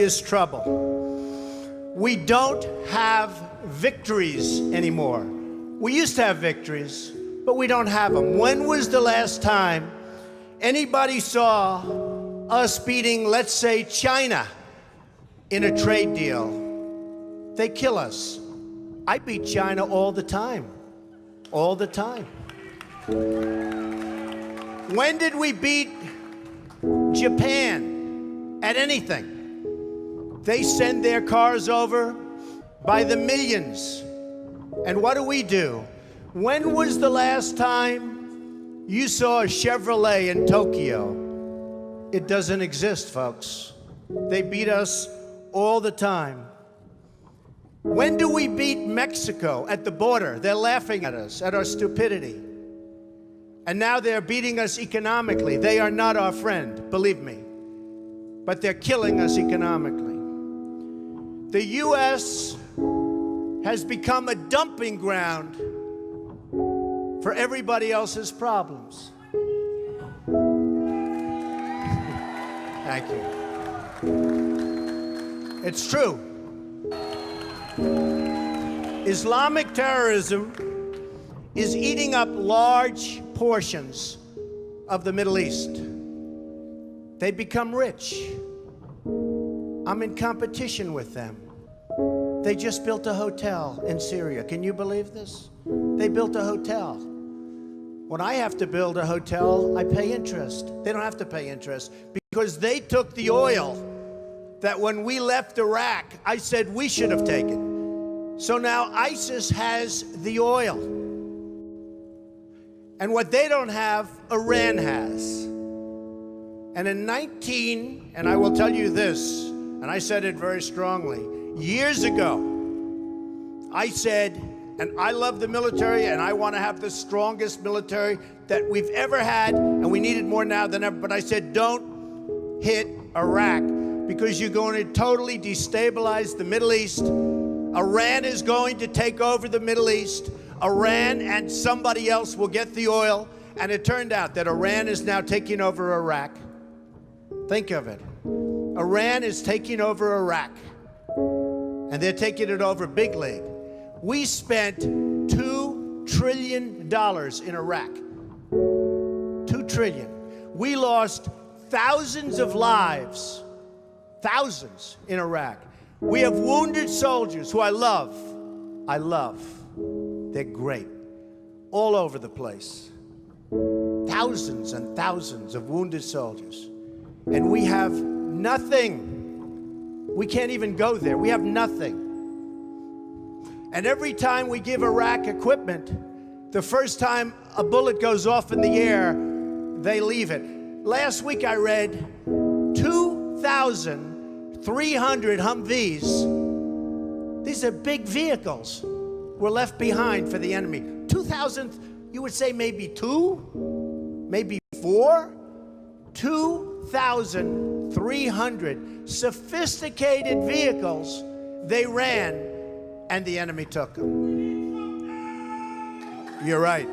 is trouble. We don't have victories anymore. We used to have victories, but we don't have them. When was the last time anybody saw us beating, let's say, China in a trade deal? They kill us. I beat China all the time. All the time. When did we beat Japan at anything? They send their cars over by the millions. And what do? When was the last time you saw a Chevrolet in Tokyo? It doesn't exist, folks. They beat us all the time. When do we beat Mexico at the border? They're laughing at us, at our stupidity. And now they're beating us economically. They are not our friend, believe me. But they're killing us economically. The U.S. has become a dumping ground for everybody else's problems. Thank you. It's true. Islamic terrorism is eating up large portions of the Middle East. They become rich. I'm in competition with them. They just built a hotel in Syria. Can you believe this? They built a hotel. When I have to build a hotel, I pay interest. They don't have to pay interest because they took the oil that when we left Iraq, I said we should have taken. So now ISIS has the oil. And what they don't have, Iran has. And and I will tell you this, and I said it very strongly, years ago, I said, and I love the military, and I want to have the strongest military that we've ever had, and we need it more now than ever, but I said, don't hit Iraq, because you're going to totally destabilize the Middle East. Iran is going to take over the Middle East. Iran and somebody else will get the oil, and it turned out that Iran is now taking over Iraq. Think of it. Iran is taking over Iraq, and they're taking it over big league. We spent $2 trillion in Iraq. $2 trillion. We lost thousands of lives, thousands in Iraq. We have wounded soldiers who I love. I love. They're great. All over the place. Thousands and thousands of wounded soldiers. And we have nothing. We can't even go there. We have nothing. And every time we give Iraq equipment, the first time a bullet goes off in the air, they leave it. Last week I read 2,300 Humvees. These are big vehicles. Were left behind for the enemy. 2,000, you would say maybe 2, maybe 4, 2,300 sophisticated vehicles they ran, and the enemy took them. You're right.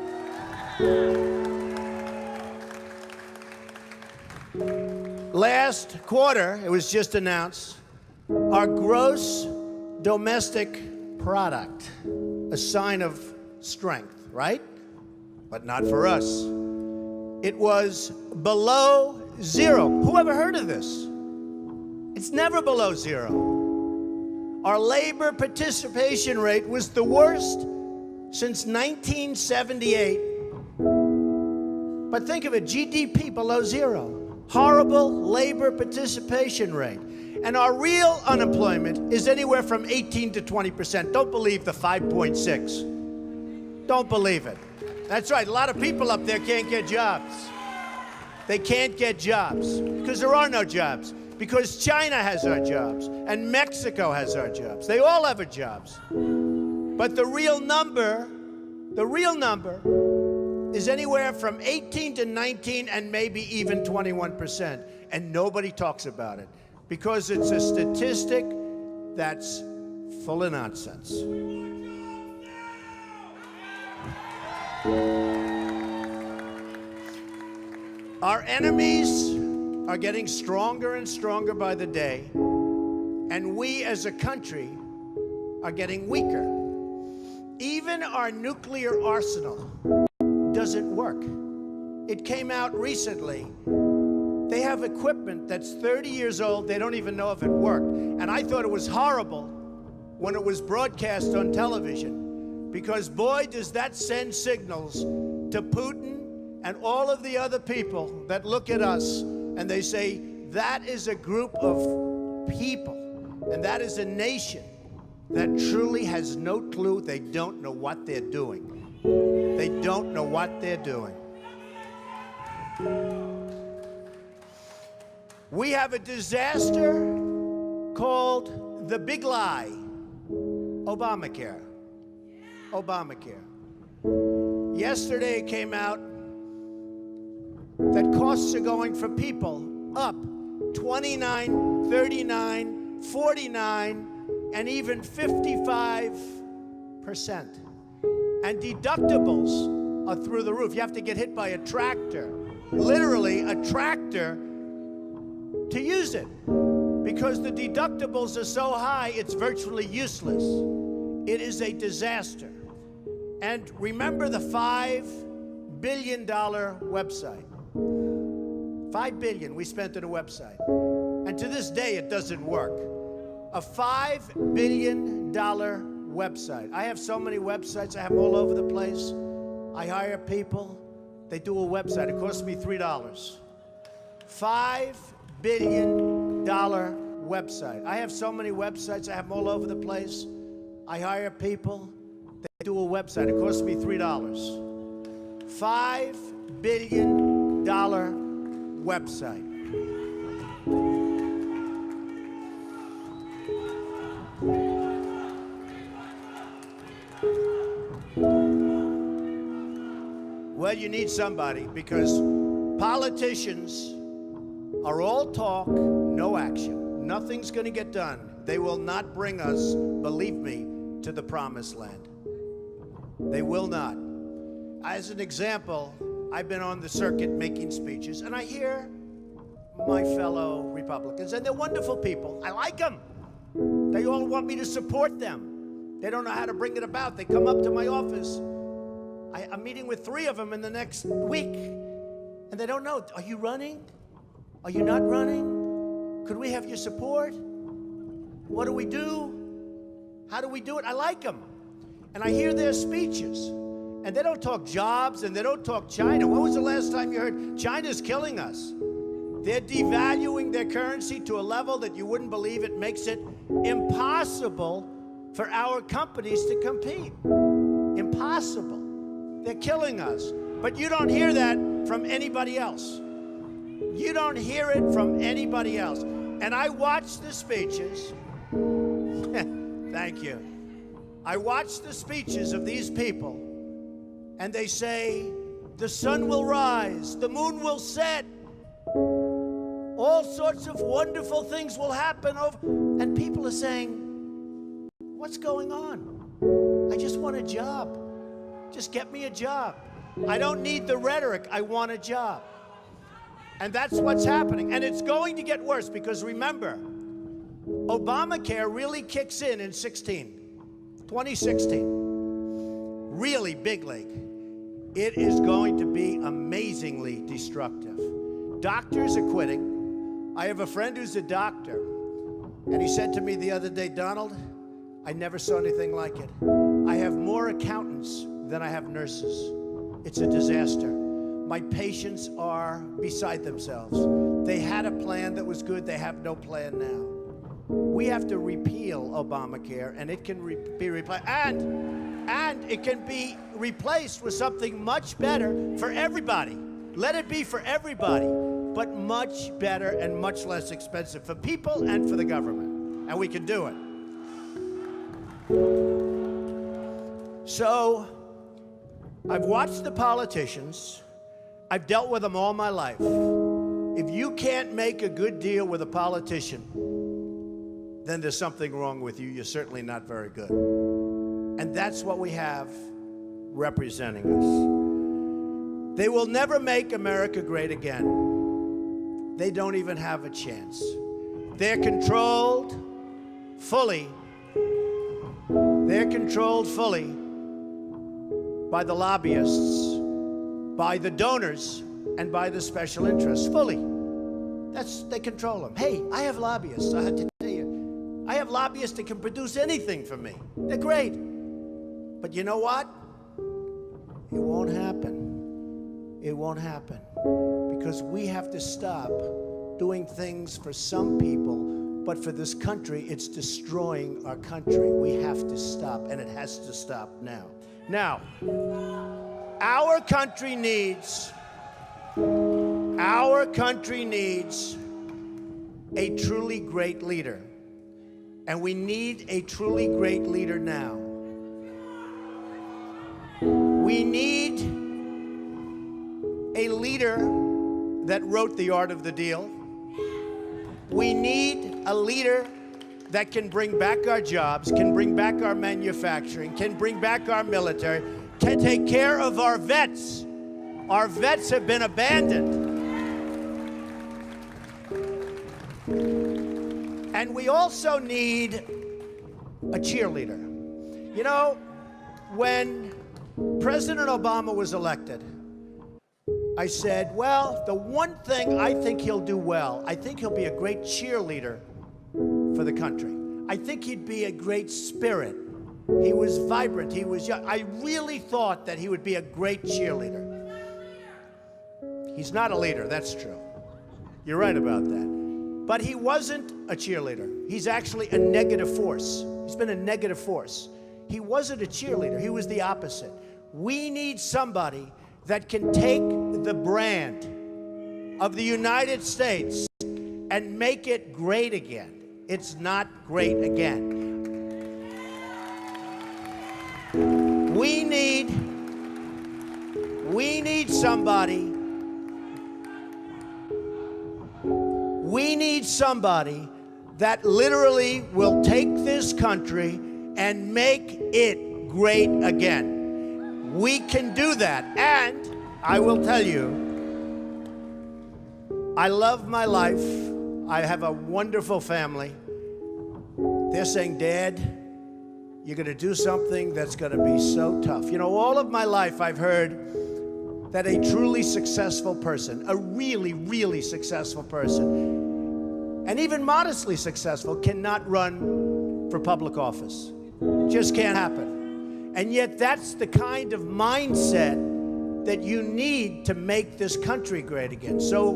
Last quarter, it was just announced, our gross domestic product, a sign of strength, right? But not for us. It was below zero. Who ever heard of this? It's never below zero. Our labor participation rate was the worst since 1978. But think of it, GDP below zero. Horrible labor participation rate. And our real unemployment is anywhere from 18 to 20%. Don't believe the 5.6. Don't believe it. That's right, a lot of people up there can't get jobs. They can't get jobs because there are no jobs. Because China has our jobs and Mexico has our jobs. They all have our jobs. But the real number is anywhere from 18 to 19 and maybe even 21%. And nobody talks about it. Because it's a statistic that's full of nonsense. Our enemies are getting stronger and stronger by the day. we as a country are getting weaker. Even our nuclear arsenal doesn't work. It came out recently. They have equipment that's 30 years old. They don't even know if it worked. And I thought it was horrible when it was broadcast on television, because boy, does that send signals to Putin and all of the other people that look at us and they say, that is a group of people and that is a nation that truly has no clue. They don't know what they're doing. They don't know what they're doing. We have a disaster called the big lie, Obamacare. Obamacare. Yesterday it came out that costs are going for people up 29, 39, 49, and even 55%. And deductibles are through the roof. You have to get hit by a tractor, literally a tractor, to use it, because the deductibles are so high, it's virtually useless. It is a disaster. And remember the $5 billion website. $5 billion we spent on a website. And to this day, it doesn't work. A $5 billion website. I have so many websites. I have them all over the place. I hire people. They do a website. It costs me $3. $5 billion website. I have so many websites. I have them all over the place. I hire people. They do a website. It costs me $3. $5 billion website. Well, you need somebody, because politicians are all talk, no action. Nothing's going to get done. They will not bring us, believe me, to the promised land. They will not. As an example, I've been on the circuit making speeches, and I hear my fellow Republicans, and they're wonderful people. I like them. They all want me to support them. They don't know how to bring it about. They come up to my office. I'm meeting with 3 of them in the next week, and they don't know. Are you running? Are you not running? Could we have your support? What do we do? How do we do it? I like them. And I hear their speeches, and they don't talk jobs, and they don't talk China. When was the last time you heard China's killing us? They're devaluing their currency to a level that you wouldn't believe. It makes it impossible for our companies to compete. Impossible. They're killing us. But you don't hear that from anybody else. You don't hear it from anybody else. And I watch the speeches. Thank you. I watch the speeches of these people, and they say, the sun will rise, the moon will set, all sorts of wonderful things will happen. And people are saying, what's going on? I just want a job. Just get me a job. I don't need the rhetoric. I want a job. And that's what's happening. And it's going to get worse, because remember, Obamacare really kicks in 2016. Really big league. It is going to be amazingly destructive. Doctors are quitting. I have a friend who's a doctor, and he said to me the other day, Donald, I never saw anything like it. I have more accountants than I have nurses. It's a disaster. My patients are beside themselves. They had a plan that was good. They have no plan now. We have to repeal Obamacare, and it can be replaced. And it can be replaced with something much better for everybody. Let it be for everybody, but much better and much less expensive for people and for the government. And we can do it. So, I've watched the politicians. I've dealt with them all my life. If you can't make a good deal with a politician, then there's something wrong with you. You're certainly not very good. And that's what we have representing us. They will never make America great again. They don't even have a chance. They're controlled fully. They're controlled fully by the lobbyists, by the donors, and by the special interests, fully. They control them. Hey, I have lobbyists, I have to tell you. I have lobbyists that can produce anything for me. They're great. But you know what? It won't happen. It won't happen. Because we have to stop doing things for some people, but for this country, it's destroying our country. We have to stop, and it has to stop now. Now, our country needs a truly great leader. And we need a truly great leader now. We need a leader that wrote The Art of the Deal. We need a leader that can bring back our jobs, can bring back our manufacturing, can bring back our military, can take care of our vets. Our vets have been abandoned. And we also need a cheerleader. You know, when President Obama was elected, I said, well, the one thing I think he'll do well, I think he'll be a great cheerleader for the country. I think he'd be a great spirit. He was vibrant, he was young. I really thought that he would be a great cheerleader. He's not a leader, that's true. You're right about that. But he wasn't a cheerleader. He's actually a negative force. He's been a negative force. He wasn't a cheerleader, he was the opposite. We need somebody that can take the brand of the United States and make it great again. It's not great again. We need somebody that literally will take this country and make it great again. We can do that. And I will tell you, I love my life. I have a wonderful family. They're saying, Dad, you're going to do something that's going to be so tough. You know, all of my life I've heard that a truly successful person, a really, really successful person, and even modestly successful, cannot run for public office. Just can't happen. And yet that's the kind of mindset that you need to make this country great again. So,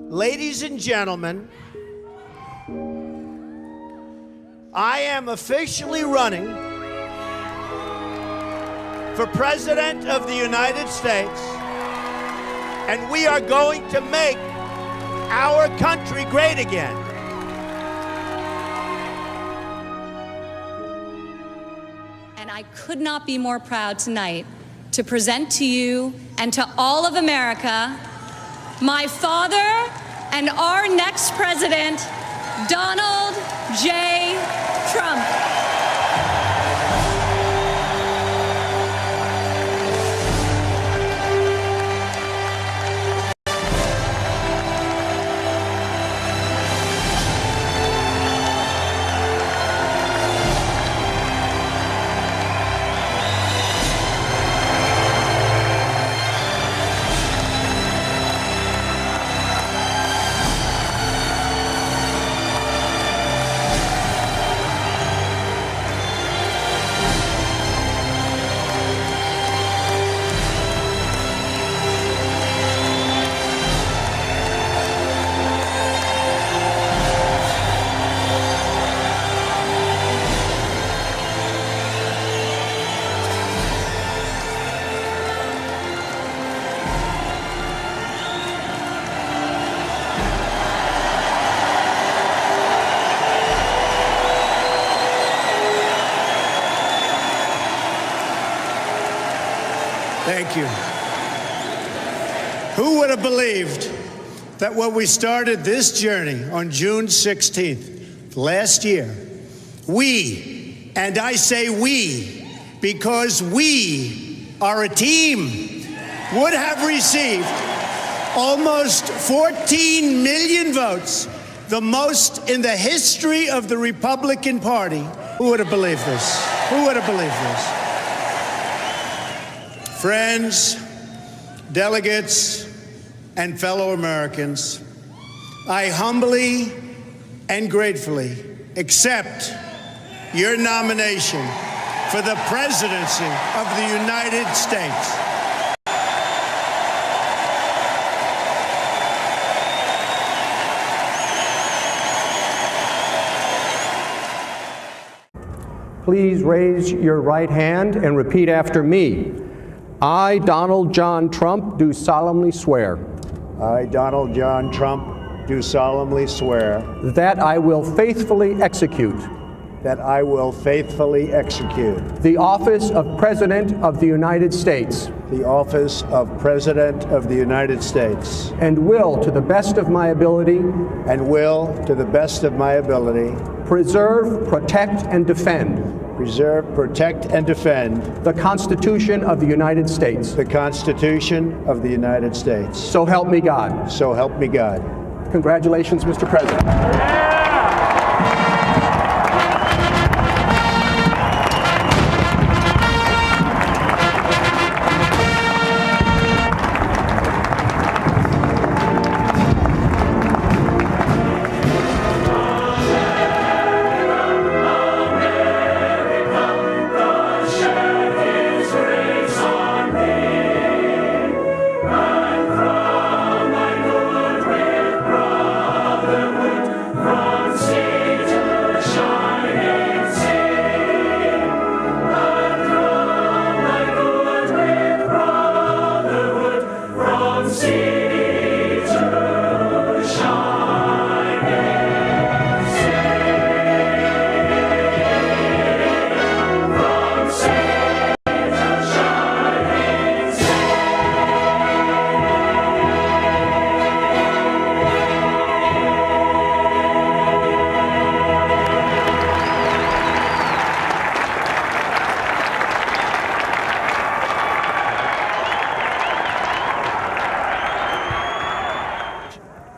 ladies and gentlemen, I am officially running for President of the United States, and we are going to make our country great again. And I could not be more proud tonight to present to you and to all of America my father and our next president, Donald J. Trump. Thank you. Who would have believed that when we started this journey on June 16th last year, we, and I say we, because we are a team, would have received almost 14 million votes The most in the history of the Republican Party. Who would have believed this? Who would have believed this? Friends, delegates, and fellow Americans, I humbly and gratefully accept your nomination for the presidency of the United States. Please raise your right hand and repeat after me. I, Donald John Trump, do solemnly swear. I, Donald John Trump, do solemnly swear that I will faithfully execute that I will faithfully execute the office of President of the United States the office of President of the United States and will, to the best of my ability, preserve, protect, and defend the Constitution of the United States. The Constitution of the United States. So help me God. So help me God. Congratulations, Mr. President.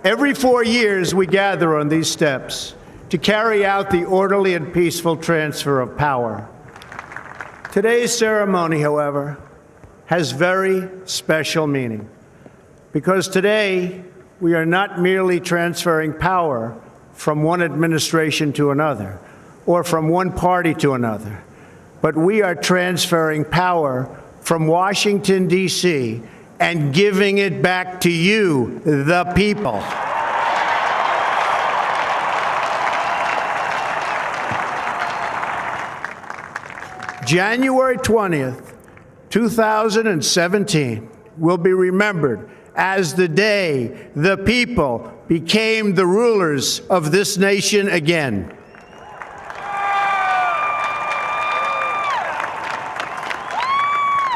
Every 4 years, we gather on these steps to carry out the orderly and peaceful transfer of power. Today's ceremony, however, has very special meaning because today we are not merely transferring power from one administration to another or from one party to another, but we are transferring power from Washington, D.C., and giving it back to you, the people. January 20th, 2017 will be remembered as the day the people became the rulers of this nation again.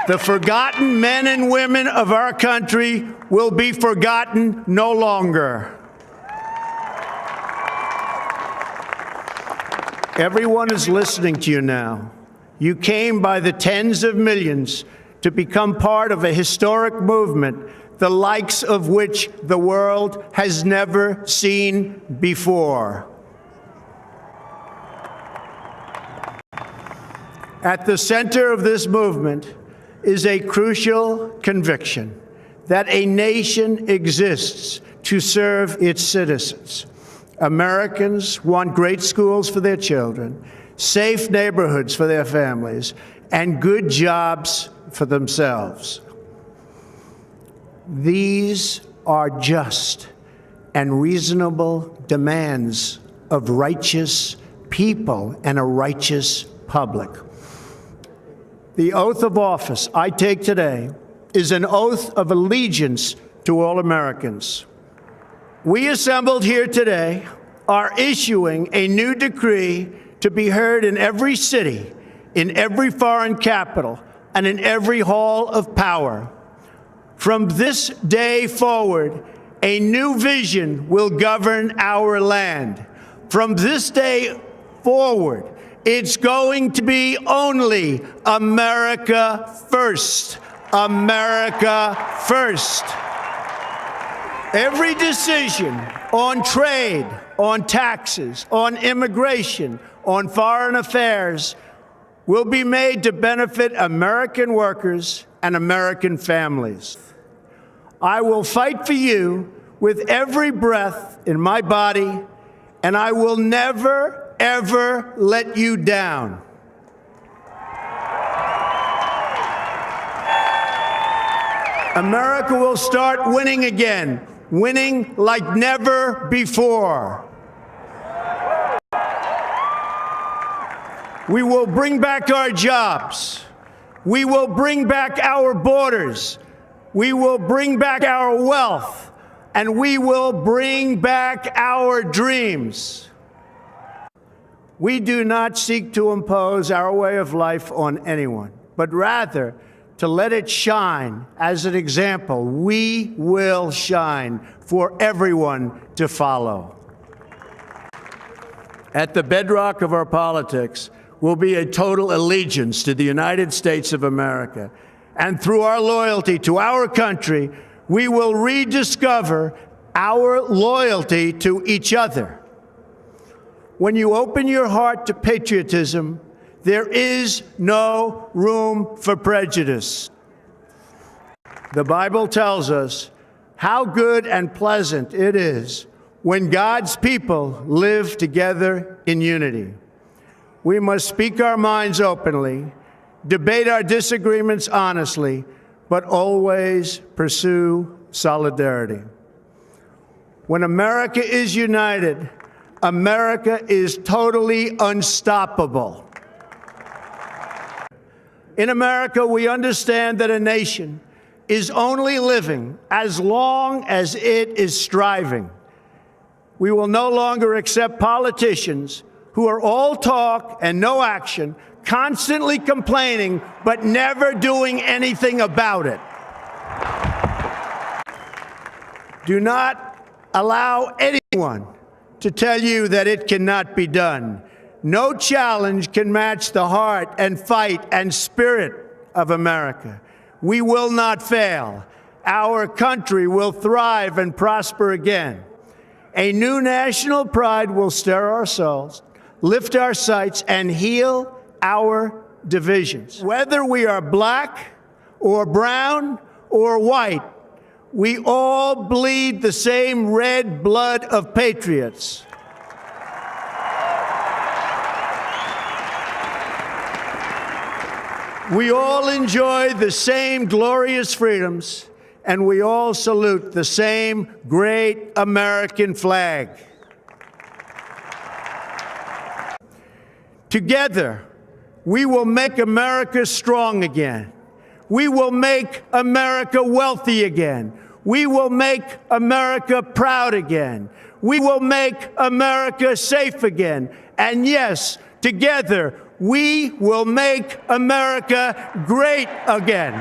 The forgotten men and women of our country will be forgotten no longer. Everyone is listening to you now. You came by the tens of millions to become part of a historic movement, the likes of which the world has never seen before. At the center of this movement is a crucial conviction that a nation exists to serve its citizens. Americans want great schools for their children, safe neighborhoods for their families, and good jobs for themselves. These are just and reasonable demands of righteous people and a righteous public. The oath of office I take today is an oath of allegiance to all Americans. We assembled here today are issuing a new decree to be heard in every city, in every foreign capital, and in every hall of power. From this day forward, a new vision will govern our land. From this day forward, it's going to be only America first. America first. Every decision on trade, on taxes, on immigration, on foreign affairs will be made to benefit American workers and American families. I will fight for you with every breath in my body, and I will never, ever let you down. America will start winning again, winning like never before. We will bring back our jobs. We will bring back our borders. We will bring back our wealth. And we will bring back our dreams. We do not seek to impose our way of life on anyone, but rather to let it shine as an example. We will shine for everyone to follow. At the bedrock of our politics will be a total allegiance to the United States of America. And through our loyalty to our country, we will rediscover our loyalty to each other. When you open your heart to patriotism, there is no room for prejudice. The Bible tells us how good and pleasant it is when God's people live together in unity. We must speak our minds openly, debate our disagreements honestly, but always pursue solidarity. When America is united, America is totally unstoppable. In America, we understand that a nation is only living as long as it is striving. We will no longer accept politicians who are all talk and no action, constantly complaining, but never doing anything about it. Do not allow anyone to tell you that it cannot be done. No challenge can match the heart and fight and spirit of America. We will not fail. Our country will thrive and prosper again. A new national pride will stir our souls, lift our sights, and heal our divisions. Whether we are black or brown or white, we all bleed the same red blood of patriots. We all enjoy the same glorious freedoms, and we all salute the same great American flag. Together, we will make America strong again. We will make America wealthy again. We will make America proud again. We will make America safe again. And yes, together, we will make America great again.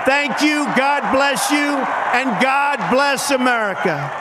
Thank you, God bless you, and God bless America.